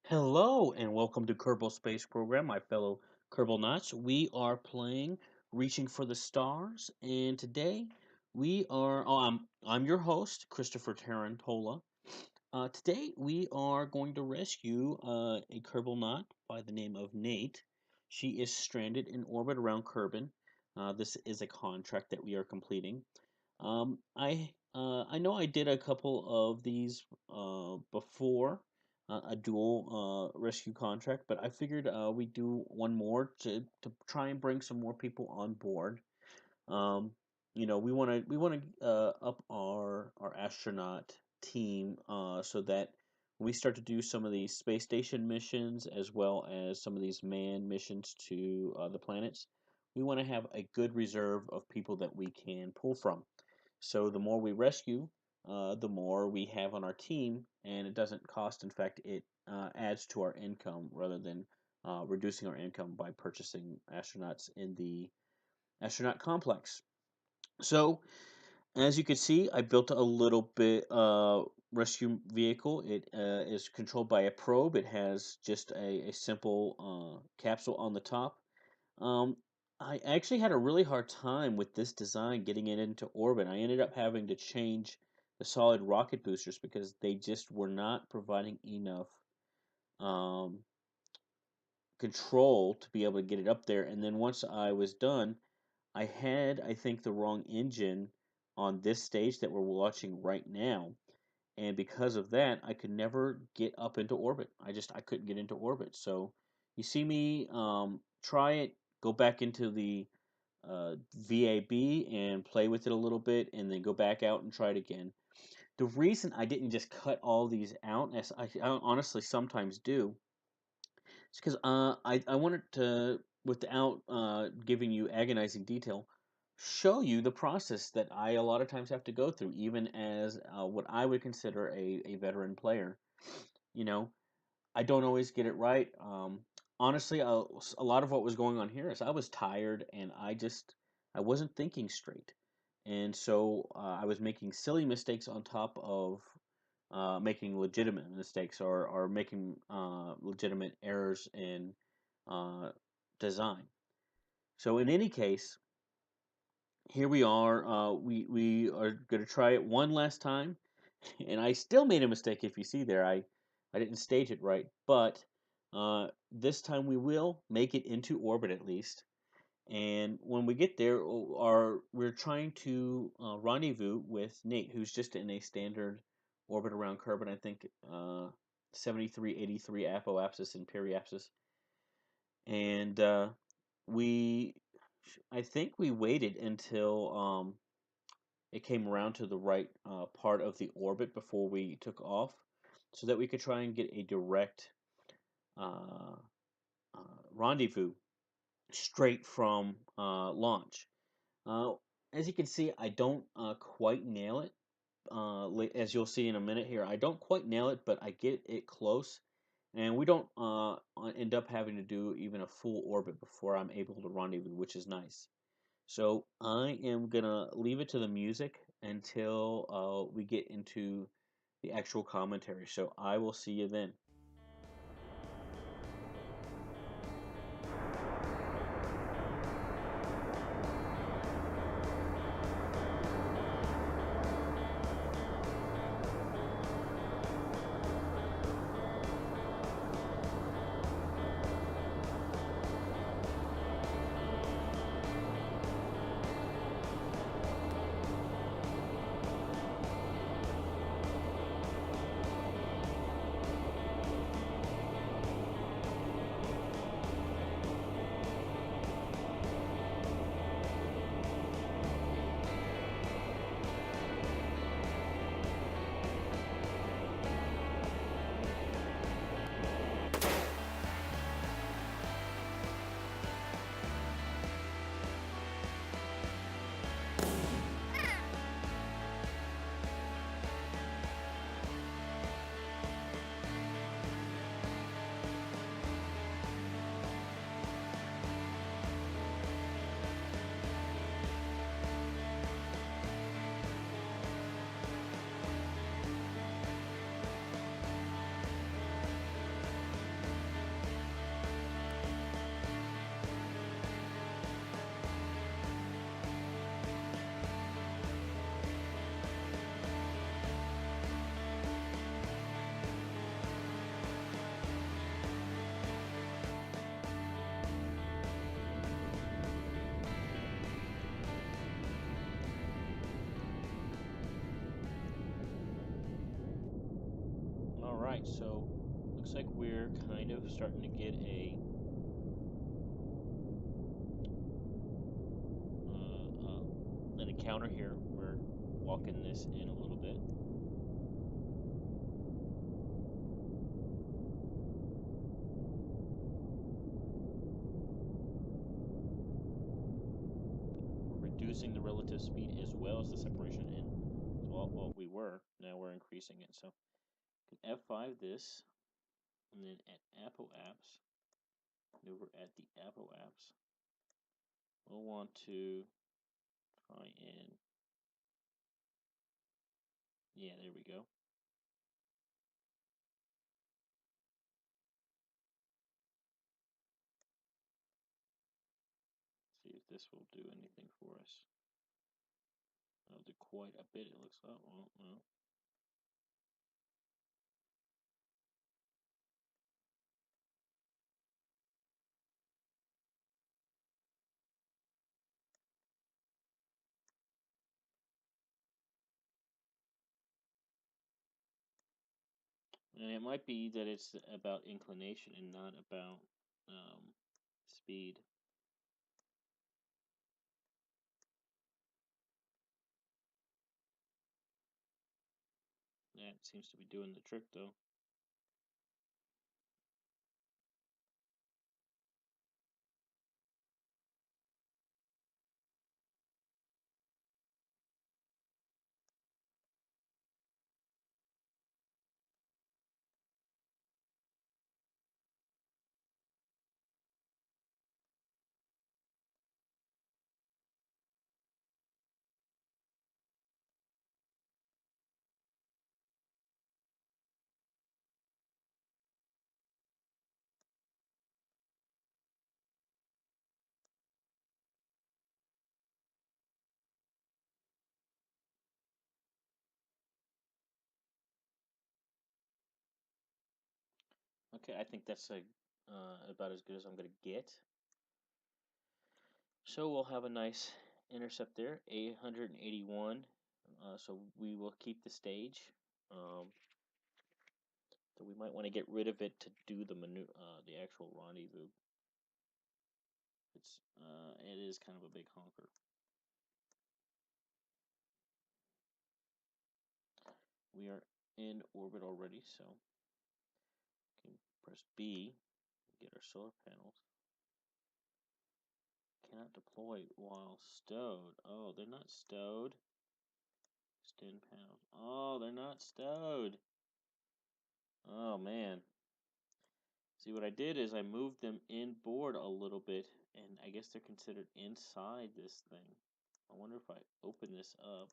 Hello and welcome to Kerbal Space Program, my fellow Kerbal Knots. We are playing Reaching for the Stars, and today we are. I'm your host, Christopher Tarantola. Today we are going to rescue a Kerbal Knot by the name of Nate. She is stranded in orbit around Kerbin. This is a contract that we are completing. I know I did a couple of these before a dual rescue contract, but I figured we do one more to try and bring some more people on board. Um, we want to up our astronaut team so that when we start to do some of these space station missions as well as some of these manned missions to the planets, we want to have a good reserve of people that we can pull from. So the more we rescue, the more we have on our team, and it doesn't cost. In fact, it adds to our income rather than reducing our income by purchasing astronauts in the astronaut complex. So as you can see, I built a little bit rescue vehicle. It is controlled by a probe. It has just a simple capsule on the top. Um, I actually had a really hard time with this design getting it into orbit. I ended up having to change the solid rocket boosters because they just were not providing enough um, control to be able to get it up there. And then once I was done, I had, I think, the wrong engine on this stage that we're watching right now. And because of that, I could never get up into orbit. I couldn't get into orbit. So you see me try it, go back into the VAB and play with it a little bit, and then go back out and try it again. The reason I didn't just cut all these out, as I honestly sometimes do, is because I wanted to, without giving you agonizing detail, show you the process that I a lot of times have to go through, even as what I would consider a veteran player. You know, I don't always get it right. Honestly, a lot of what was going on here is I was tired and I wasn't thinking straight, and so I was making silly mistakes on top of making legitimate mistakes or making legitimate errors in uh, design. So in any case, here we are. We are going to try it one last time, and I still made a mistake. If you see there, I didn't stage it right, but this time we will make it into orbit at least. And when we get there, we're trying to rendezvous with Nate, who's just in a standard orbit around Kerbin. I think 7383 apoapsis and periapsis, and we, I think we waited until it came around to the right part of the orbit before we took off, so that we could try and get a direct uh, rendezvous straight from launch. Uh, as you can see, I don't quite nail it. As you'll see in a minute here, I don't quite nail it, but I get it close. And we don't end up having to do even a full orbit before I'm able to rendezvous, which is nice. So I am gonna leave it to the music until we get into the actual commentary. So I will see you then. Alright, so looks like we're kind of starting to get an encounter here. We're walking this in a little bit. We're reducing the relative speed as well as the separation in. So well, we were. Now we're increasing it. So F5 this, and then at Apple Apps, and over at the Apple Apps, we'll want to try and, yeah, there we go. See if this will do anything for us. That'll do quite a bit, it looks like. Well, no. And it might be that it's about inclination and not about speed. That seems to be doing the trick, though. Okay, I think that's about as good as I'm going to get. So we'll have a nice intercept there, 881. So we will keep the stage. So we might want to get rid of it to do the actual rendezvous. It is kind of a big honker. We are in orbit already, so we can press B, get our solar panels. Cannot deploy while stowed. Oh, they're not stowed. Extend panels. Oh, they're not stowed. Oh, man. See, what I did is I moved them inboard a little bit, and I guess they're considered inside this thing. I wonder if I open this up,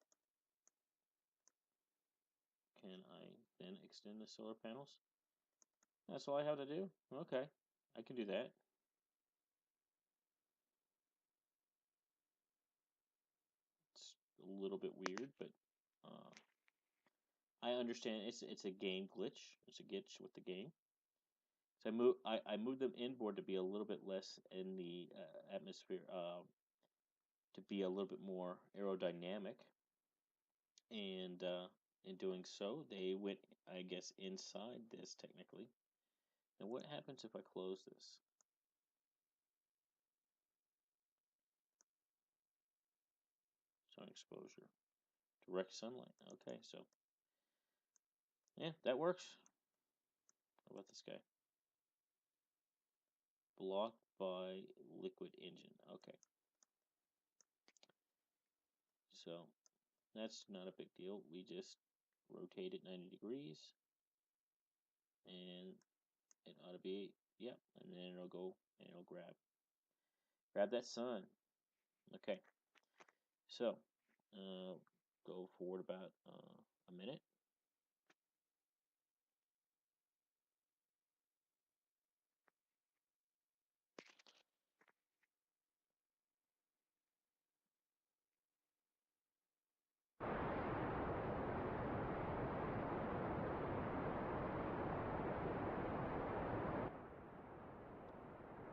can I then extend the solar panels? That's all I have to do? Okay, I can do that. It's a little bit weird, but I understand it's a game glitch. It's a glitch with the game. So I moved them inboard to be a little bit less in the atmosphere, to be a little bit more aerodynamic, and in doing so, they went, I guess, inside this technically. Now, what happens if I close this? Sun exposure, direct sunlight. Okay, so yeah, that works. How about this guy? Blocked by liquid engine. Okay, so that's not a big deal. We just rotate it 90 degrees, and it ought to be, yep, and then it'll go and it'll grab that sun. Okay, so go forward about a minute.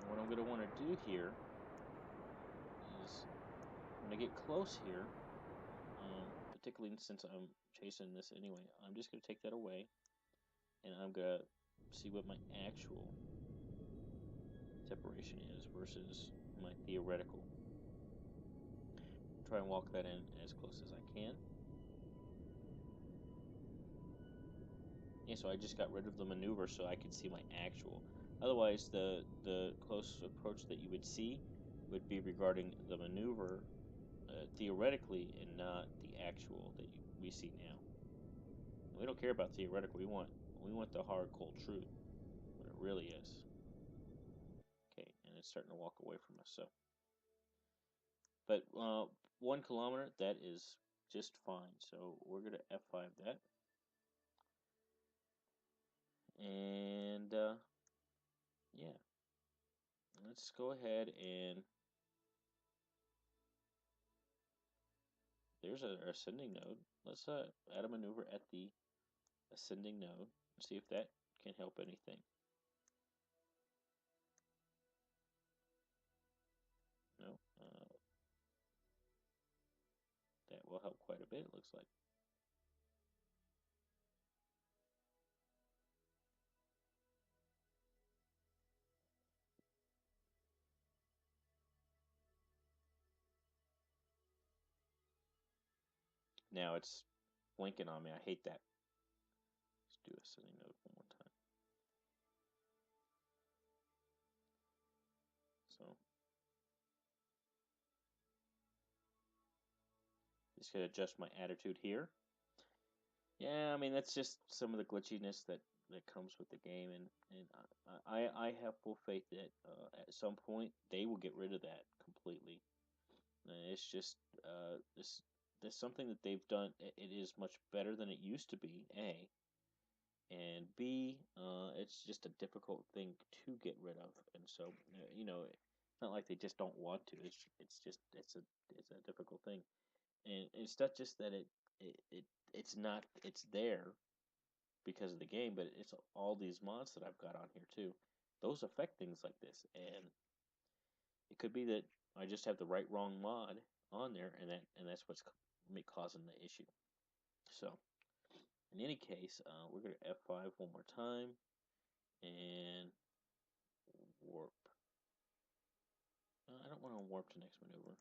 What I'm going to want to do here is when I get close here, particularly since I'm chasing this anyway, I'm just going to take that away. and I'm going to see what my actual separation is versus my theoretical. Try and walk that in as close as I can. Yeah, so I just got rid of the maneuver so I could see my actual. Otherwise, the close approach that you would see would be regarding the maneuver theoretically and not the actual that we see now. We don't care about theoretical. We want the hard, cold truth, what it really is. Okay, and it's starting to walk away from us. So, but 1 kilometer, that is just fine. So we're gonna F5 that, and yeah, let's go ahead and there's our ascending node. Let's add a maneuver at the ascending node and see if that can help anything. No, that will help quite a bit, it looks like. Now it's blinking on me. I hate that. Let's do ascending node one more time. So just gonna adjust my attitude here. Yeah, I mean that's just some of the glitchiness that comes with the game, and I have full faith that at some point they will get rid of that completely. And it's just this there's something that they've done. It is much better than it used to be. A and B, it's just a difficult thing to get rid of, and so you know, it's not like they just don't want to. It's a difficult thing, and it's not just that it's not it's there because of the game, but it's all these mods that I've got on here too. Those affect things like this, and it could be that I just have the wrong mod on there, and that's what's causing the issue. So, in any case, we're gonna F5 one more time and warp. I don't want to warp to next maneuver.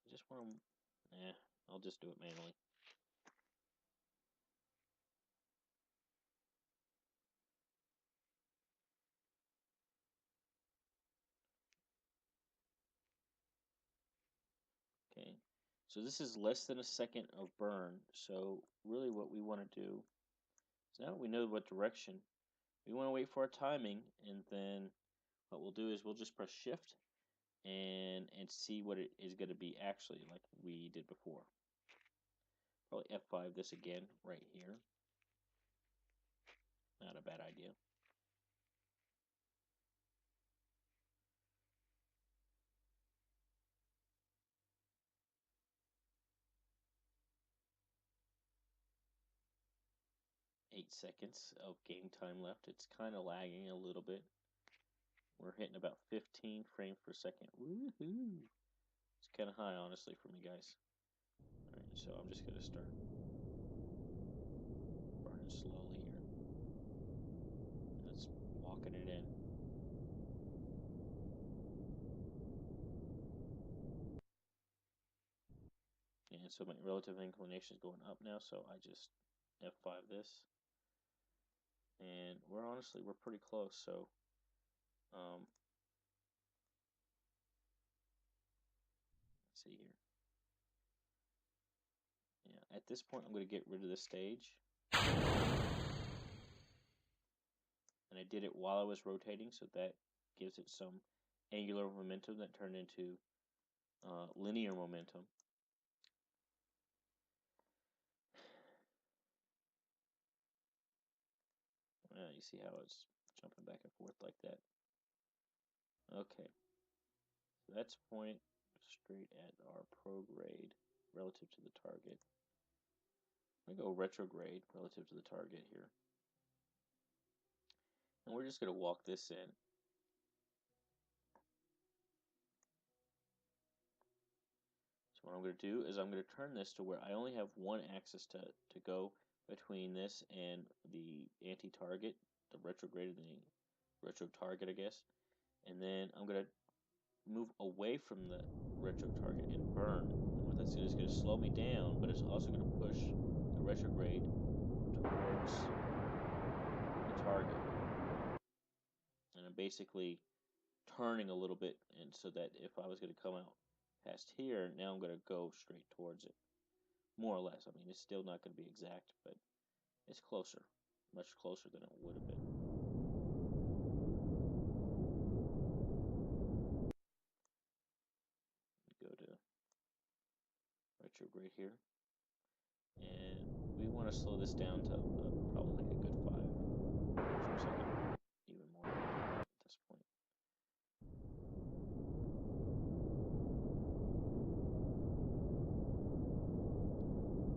I just want to. I'll just do it manually. Okay, so this is less than a second of burn. So really, what we want to do is now we know what direction we want to wait for our timing, and then what we'll do is we'll just press Shift and see what it is going to be actually like we did before. Probably F5 this again right here. Not a bad idea. Eight seconds of game time left. It's kind of lagging a little bit. We're hitting about 15 frames per second. Woohoo! It's kind of high, honestly, for me, guys. Alright, so I'm just going to start burning slowly here. That's walking it in. And so my relative inclination is going up now, so I just F5 this. And we're pretty close, so let's see here. Yeah, at this point I'm going to get rid of the stage. And I did it while I was rotating, so that gives it some angular momentum that turned into linear momentum. You see how it's jumping back and forth like that. Okay, so that's point straight at our prograde relative to the target. I'm going to go retrograde relative to the target here. And we're just going to walk this in. So what I'm going to do is I'm going to turn this to where I only have one axis to go, between this and the anti-target, the retrograde and the retro target, I guess. And then I'm going to move away from the retro target and burn. And what that's going to slow me down, but it's also going to push the retrograde towards the target. And I'm basically turning a little bit, and so that if I was going to come out past here, now I'm going to go straight towards it. More or less. I mean, it's still not going to be exact, but it's closer. Much closer than it would have been. Go to retrograde here. And we want to slow this down to probably like a good 5 meters per second. Even more at this point.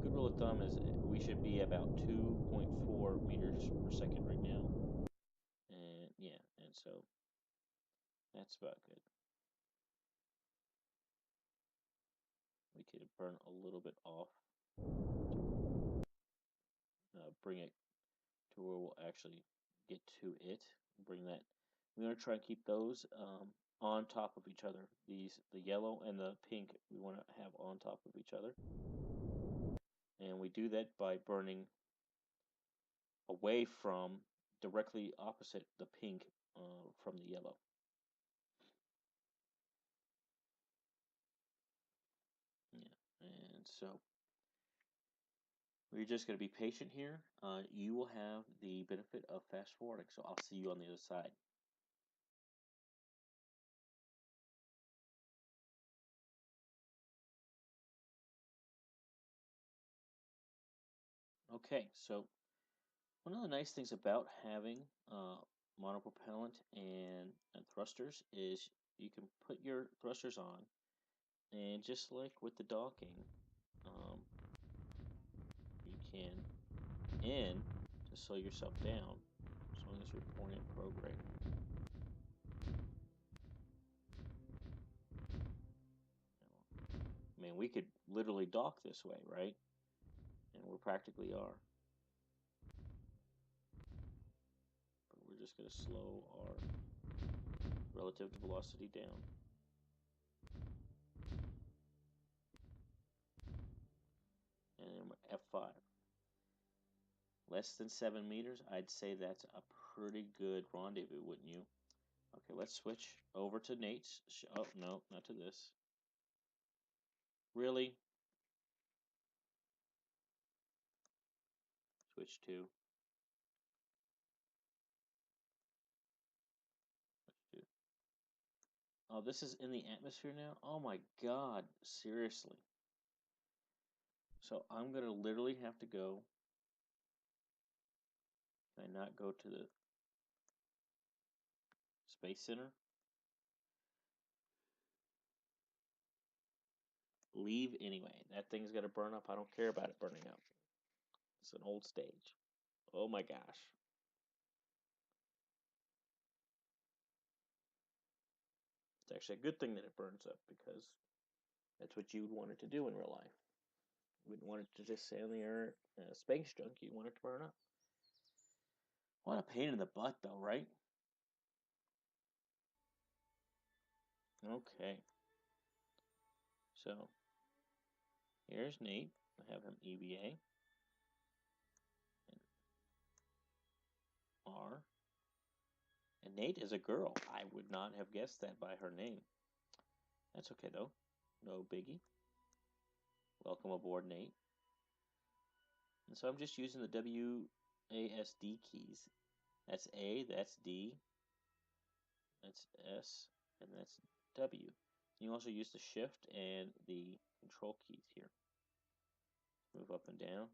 Good rule of thumb is we should be about 2.4 meters per second right now. And yeah, and so that's about good. We could burn a little bit off. Bring it to where we'll actually get to it. Bring that. We want to try and keep those on top of each other. The yellow and the pink we want to have on top of each other. And we do that by burning away from, directly opposite the pink from the yellow. Yeah, and so we're just going to be patient here. You will have the benefit of fast forwarding, so I'll see you on the other side. Okay, so one of the nice things about having monopropellant and thrusters is you can put your thrusters on, and just like with the docking, you can in to slow yourself down as long as you're point in prograde. I mean, we could literally dock this way, right? And we practically are. But we're just going to slow our relative velocity down. And then we're F5. Less than 7 meters, I'd say that's a pretty good rendezvous, wouldn't you? Okay, let's switch over to Nate's. Oh, no, not to this. Really? Switch to. Oh, this is in the atmosphere now? Oh my God, seriously. So I'm going to literally have to go. Can I not go to the Space Center? Leave anyway. That thing's going to burn up. I don't care about it burning up. It's an old stage. Oh my gosh. It's actually a good thing that it burns up, because that's what you would want it to do in real life. You wouldn't want it to just stay on the air, space junk. You want it to burn up. What a pain in the butt, though, right? Okay. So, here's Nate. I have him EVA. And R. And Nate is a girl. I would not have guessed that by her name. That's okay, though. No biggie. Welcome aboard, Nate. And so I'm just using the WASD keys. That's A, that's D, that's S, and that's W. You also use the shift and the control keys here. Move up and down.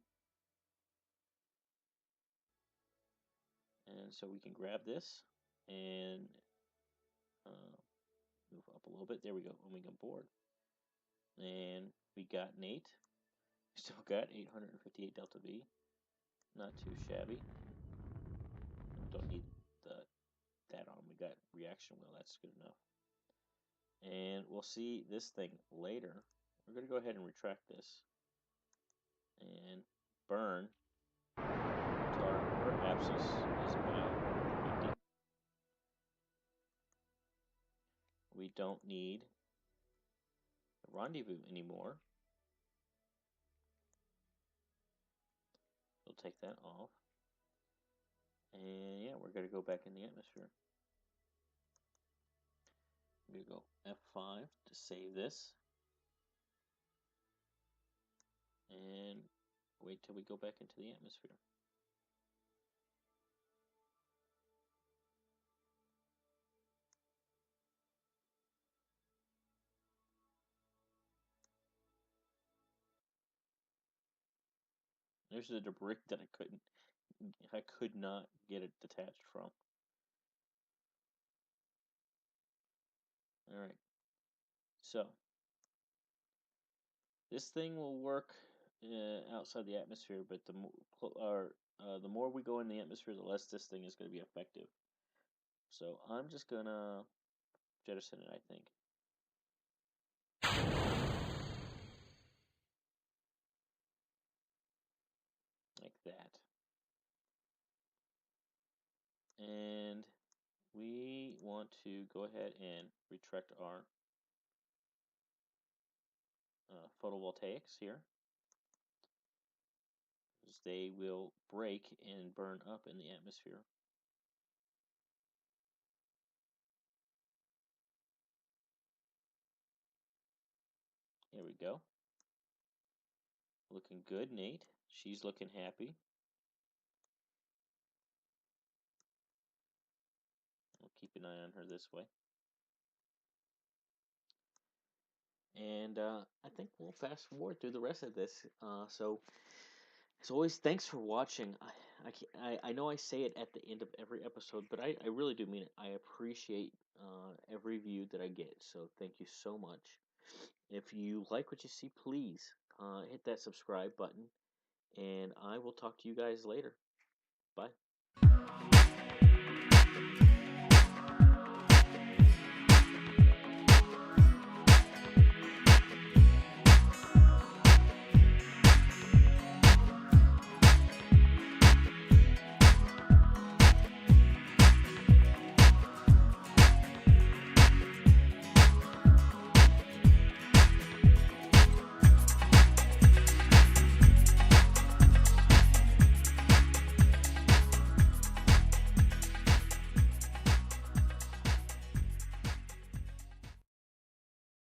And so we can grab this and move up a little bit. There we go, moving aboard. And we got Nate. Still got 858 delta V. Not too shabby. Don't need that on. We got reaction wheel. That's good enough. And we'll see this thing later. We're going to go ahead and retract this and burn synopsis is about ending. We don't need a rendezvous anymore. We'll take that off. And yeah, we're going to go back in the atmosphere. I'm going to go F5 to save this. And wait till we go back into the atmosphere. There's the debris that I could not get it detached from. All right. So this thing will work outside the atmosphere, but the more we go in the atmosphere, the less this thing is going to be effective. So I'm just gonna jettison it, I think. Like that. And we want to go ahead and retract our photovoltaics here, because they will break and burn up in the atmosphere. Here we go. Looking good, Nate. She's looking happy. We'll keep an eye on her this way. And I think we'll fast forward through the rest of this. So, as always, thanks for watching. I know I say it at the end of every episode, but I really do mean it. I appreciate every view that I get. So, thank you so much. If you like what you see, please hit that subscribe button. And I will talk to you guys later. Bye.